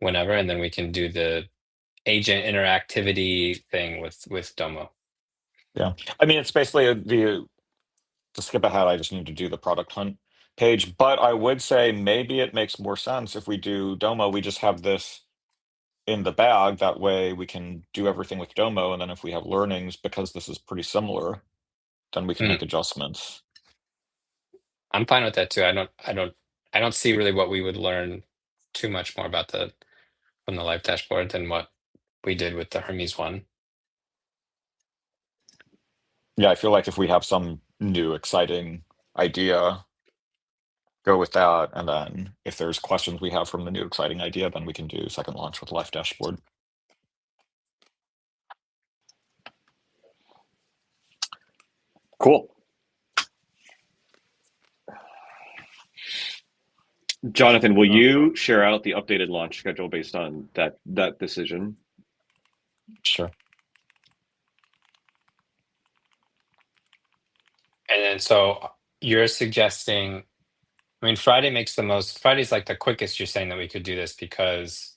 whenever, and then we can do the agent interactivity thing with Domo. Yeah, I mean, it's basically to skip ahead, I just need to do the product hunt page, but I would say maybe it makes more sense if we do Domo, we just have this in the bag, that way we can do everything with Domo, and then if we have learnings, because this is pretty similar, then we can Mm. make adjustments. I'm fine with that too. I don't see really what we would learn too much more about from the live dashboard than what we did with the Hermes one. Yeah, I feel like if we have some new exciting idea, go with that, and then if there's questions we have from the new exciting idea, then we can do second launch with live dashboard. Cool. Jonathan, will you share out the updated launch schedule based on that decision? Sure. And then so you're suggesting, I mean, Friday's like the quickest you're saying that we could do this because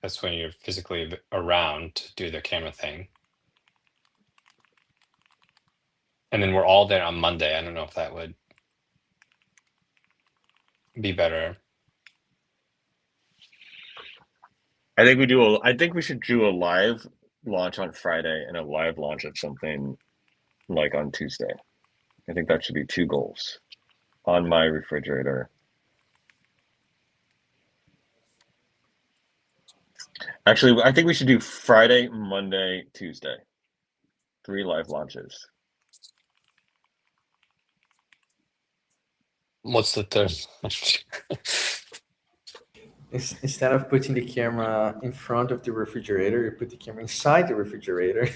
that's when you're physically around to do the camera thing. And then we're all there on Monday. I don't know if that would be better. I think we should do a live launch on Friday and a live launch of something like on Tuesday. I think that should be 2 goals on my refrigerator. Actually, I think we should do Friday, Monday, Tuesday. 3 live launches. What's the third? Instead of putting the camera in front of the refrigerator, you put the camera inside the refrigerator.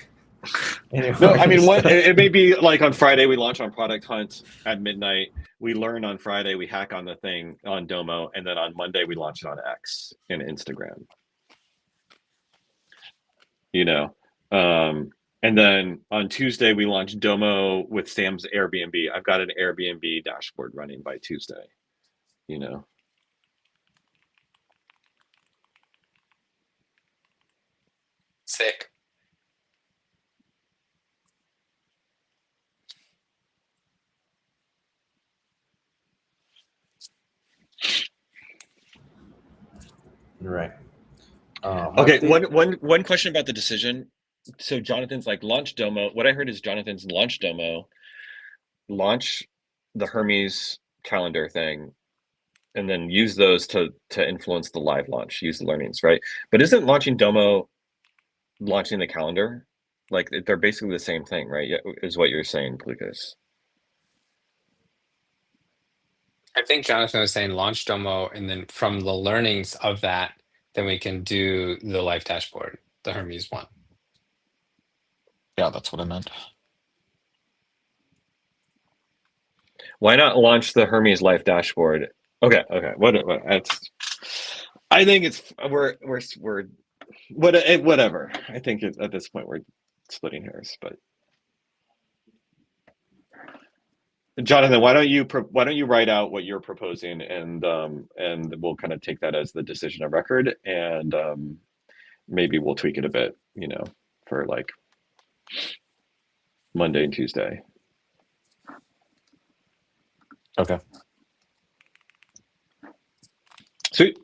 No, I mean, it may be like on Friday we launch on Product Hunt at midnight. We learn on Friday, we hack on the thing on Domo, and then on Monday we launch it on X and Instagram. You know, and then on Tuesday we launch Domo with Sam's Airbnb. I've got an Airbnb dashboard running by Tuesday. You know. Sick. Right. Okay, one question about the decision. So Jonathan's like launch Domo. What I heard is Jonathan's launch Domo, launch the Hermes calendar thing, and then use those to influence the live launch, use the learnings, right? But isn't launching Domo launching the calendar? Like they're basically the same thing, right? Is what you're saying, Lucas. I think Jonathan was saying launch Domo, and then from the learnings of that, then we can do the live dashboard, the Hermes one. Yeah, that's what I meant. Why not launch the Hermes live dashboard? Okay. What that's. I think it's we're whatever. I think at this point we're splitting hairs, but. Jonathan, why don't you write out what you're proposing, and we'll kind of take that as the decision of record, and maybe we'll tweak it a bit, you know, for like Monday and Tuesday. Okay. Sweet.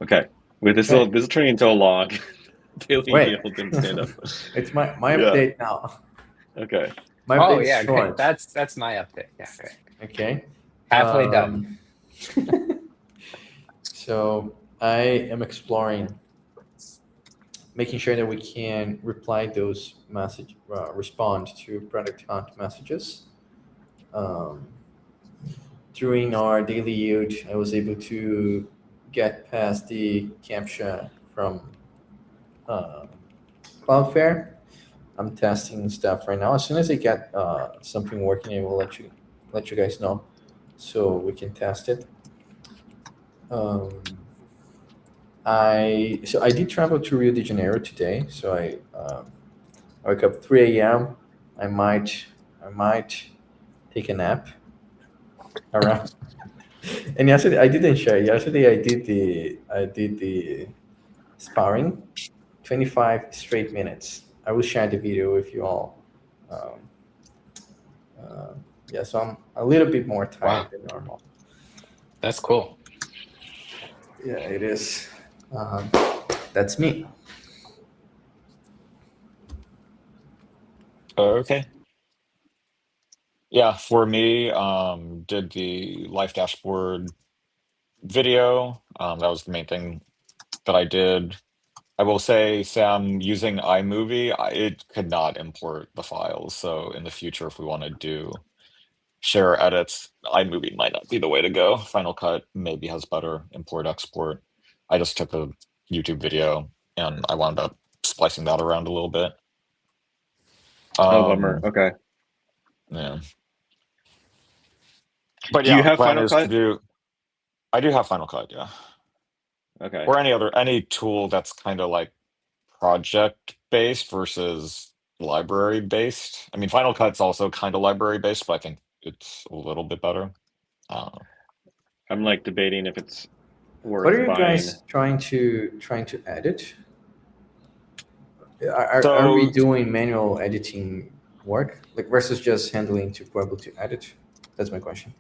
Okay. Wait, this is turning into a log. Daily Yield stand up. It's my update now. Okay. My oh update yeah, is short. that's my update. Yeah, great. Okay. Halfway done. So I am exploring, making sure that we can reply those respond to Product Hunt messages. During our daily yield, I was able to get past the CAPTCHA from Cloudflare. I'm testing stuff right now. As soon as I get something working, I will let you guys know, so we can test it. I did travel to Rio de Janeiro today, so I woke up 3 a.m. I might take a nap around And yesterday I didn't share. Yesterday I did the sparring, 25 straight minutes. I will share the video with you all. Um, uh, yeah, so I'm a little bit more tired Wow. than normal. That's cool. Yeah, it is. That's me. Okay. Yeah, for me, did the life dashboard video. That was the main thing that I did. I will say, Sam, using iMovie, it could not import the files. So in the future, if we want to do share edits, iMovie might not be the way to go. Final Cut maybe has better import export. I just took a YouTube video and I wound up splicing that around a little bit. Oh, bummer. Okay. Yeah. But Do you yeah, have plan Final is to Cut? do. I do have Final Cut, yeah. Okay. Or any tool that's kind of like project based versus library based. I mean, Final Cut's also kind of library based, but I think it's a little bit better. I'm like debating if it's What worth are you buying. guys trying to edit? Are we So doing manual editing work, like versus just handling to be able to edit? That's my question.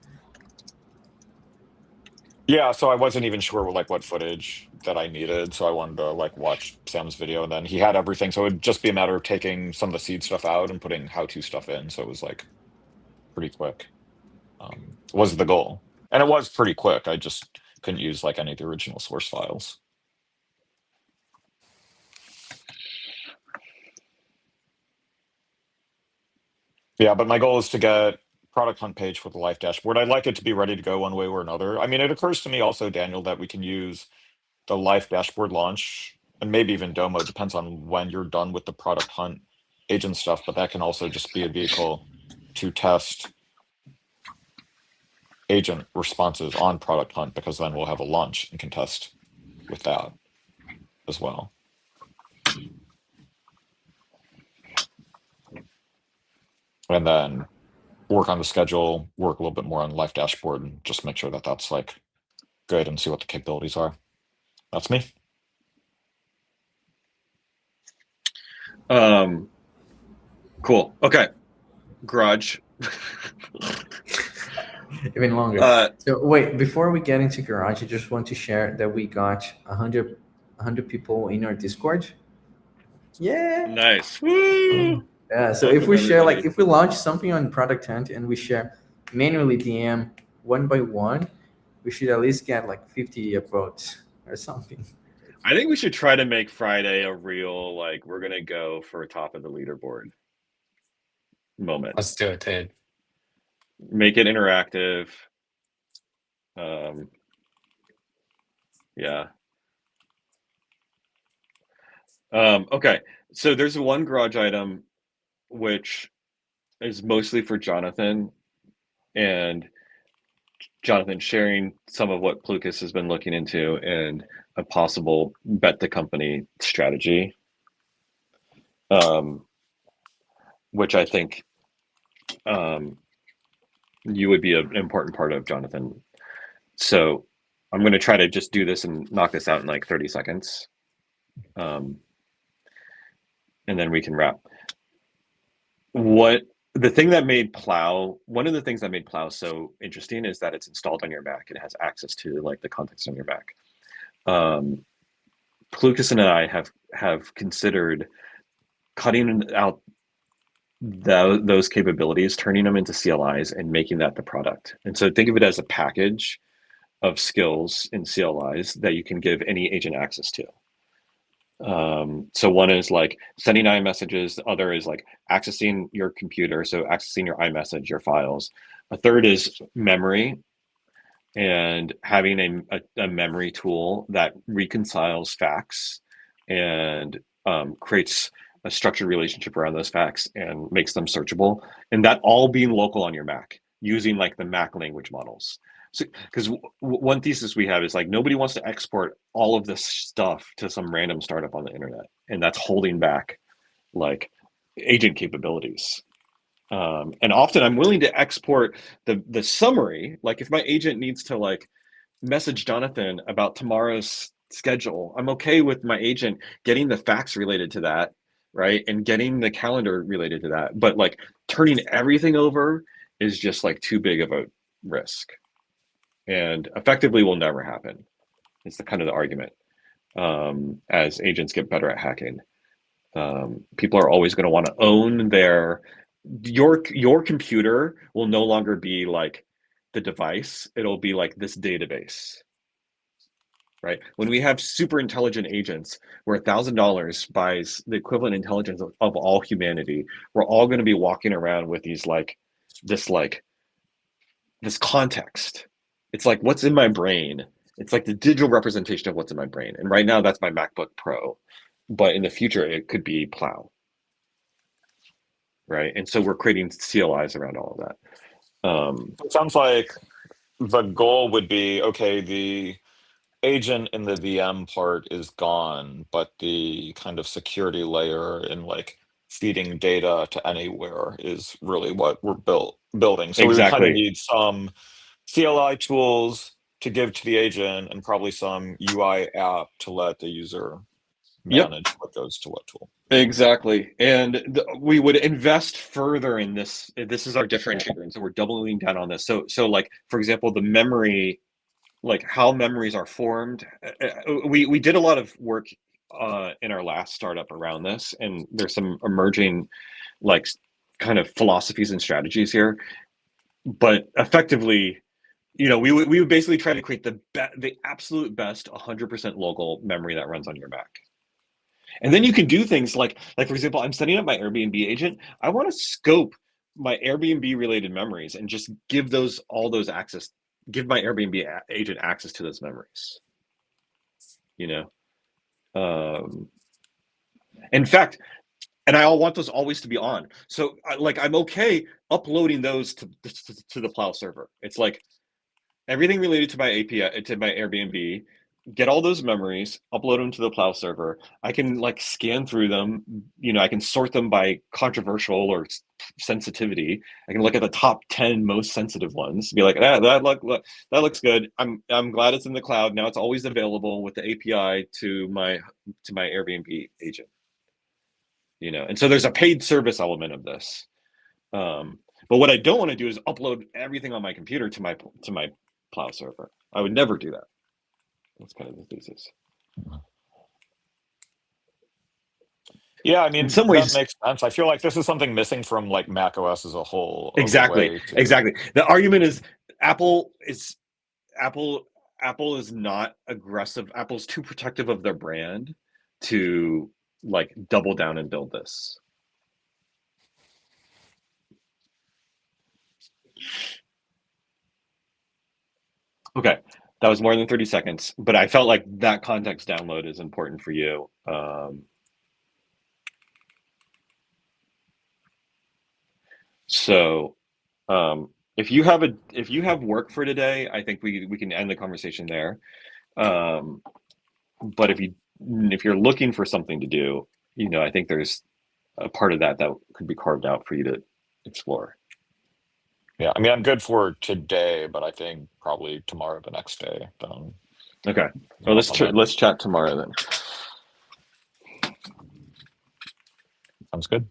yeah, so I wasn't even sure like what footage that I needed, so I wanted to like watch Sam's video, and then he had everything, so it'd just be a matter of taking some of the seed stuff out and putting how-to stuff in. So it was like pretty quick. Was the goal, and it was pretty quick. I just couldn't use like any of the original source files. Yeah, but my goal is to get product hunt page for the life dashboard. I'd like it to be ready to go one way or another. I mean, it occurs to me also, Daniel, that we can use the life dashboard launch and maybe even Domo, depends on when you're done with the product hunt agent stuff, but that can also just be a vehicle to test agent responses on product hunt, because then we'll have a launch and can test with that as well. And then work on the schedule, work a little bit more on life dashboard, and just make sure that that's like good and see what the capabilities are. That's me. Cool. Okay. Garage. Even longer. So wait, before we get into Garage, I just want to share that we got 100 people in our Discord. Yeah. Nice. Woo! Yeah. So Welcome, if we share, like, everybody. if we launch something on Product Hunt and we share manually DM one by one, we should at least get like 50 upvotes or something. I think we should try to make Friday a real, like, we're gonna go for top of the leaderboard moment. Let's do it, dude. Make it interactive. Yeah. Okay. So there's one garage item which is mostly for Jonathan, and Jonathan sharing some of what Plukas has been looking into and a possible bet the company strategy, which I think you would be an important part of, Jonathan. So I'm going to try to just do this and knock this out in like 30 seconds. And then we can wrap. One of the things that made Plow so interesting is that it's installed on your Mac and it has access to like the context on your Mac. Plukas and I have considered cutting out those capabilities, turning them into CLIs and making that the product. And so think of it as a package of skills in CLIs that you can give any agent access to. So one is like sending iMessages. The other is like accessing your computer. So accessing your iMessage, your files. A third is memory, and having a memory tool that reconciles facts and creates a structured relationship around those facts and makes them searchable, and that all being local on your Mac using like the Mac language models. So, because one thesis we have is like nobody wants to export all of this stuff to some random startup on the internet, and that's holding back like agent capabilities. And often I'm willing to export the summary. Like if my agent needs to like message Jonathan about tomorrow's schedule, I'm okay with my agent getting the facts related to that, right? And getting the calendar related to that. But like turning everything over is just like too big of a risk. And effectively will never happen. It's the kind of the argument. As agents get better at hacking. People are always going to want to own your computer will no longer be like the device. It'll be like this database, right? When we have super intelligent agents where $1,000 buys the equivalent intelligence of all humanity, we're all going to be walking around with this context. It's like what's in my brain. It's like the digital representation of what's in my brain. And right now that's my MacBook Pro. But in the future, it could be Plow, right? And so we're creating CLIs around all of that. It sounds like the goal would be, okay, the agent in the VM part is gone, but the kind of security layer and like feeding data to anywhere is really what we're building. So we would kind of Exactly. need some CLI tools to give to the agent and probably some UI app to let the user Yep. manage what goes to what tool. Exactly. And we would invest further in this. This is our differentiator. And so we're doubling down on this. So like, for example, the memory, like how memories are formed. We did a lot of work in our last startup around this. And there's some emerging like kind of philosophies and strategies here. But effectively, we would basically try to create the absolute best 100% local memory that runs on your Mac. And then you can do things like for example, I'm setting up my Airbnb agent. I want to scope my Airbnb related memories and just give give my Airbnb agent access to those memories. In fact, and I want those always to be on. So I'm okay uploading those to the Plow server. It's like everything related to my API, to my Airbnb, get all those memories, upload them to the Plow server. I can like scan through them. I can sort them by controversial or sensitivity. I can look at the top 10 most sensitive ones. Be like, that looks good. I'm glad it's in the cloud now. It's always available with the API to my Airbnb agent. And so there's a paid service element of this. But what I don't want to do is upload everything on my computer to my Plow server. I would never do that. That's kind of the thesis. Yeah, I mean, in some ways, that makes sense. I feel like this is something missing from like Mac OS as a whole. Exactly. The argument is Apple is not aggressive. Apple's too protective of their brand to like double down and build this. Okay, that was more than 30 seconds, but I felt like that context download is important for you. So if you have work for today, I think we can end the conversation there. But if you're looking for something to do, I think there's a part of that could be carved out for you to explore. Yeah, I mean, I'm good for today, but I think probably tomorrow, the next day. Okay, well, let's chat tomorrow then. Sounds good.